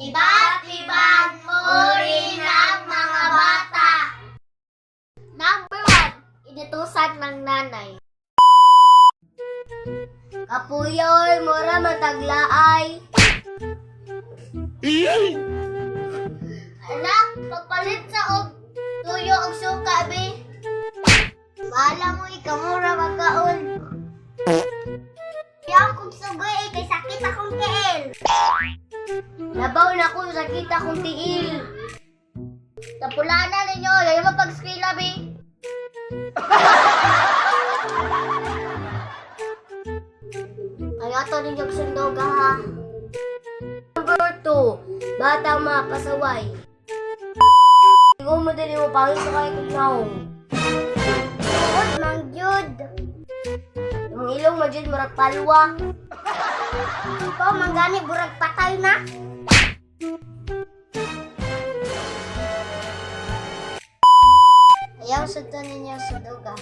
Iba't ibang uri ng mga bata. Number 1, inutusan ng nanay. Kapuyoy, mura mataglaay. Anak, pagpalit sa tuyo og suka, be. Bahala mo, ikaw mura magkaon. Kaya akong sugoy, kay sakit akong tiil. Labaw na ko, sakit akong tiil. Tapulanan ninyo, yayo mo pag-skwela, be. Kaya ito ninyo sundoga, ha. Number 2, batang mga pasaway. Ikaw mo din mo pangit sa kayo kagnaong. Good, Mang Jud. Yung ilong mo dyan, murag palwa. Ikaw, manggani, burag patay na. Ayaw sundan ninyo sa duga.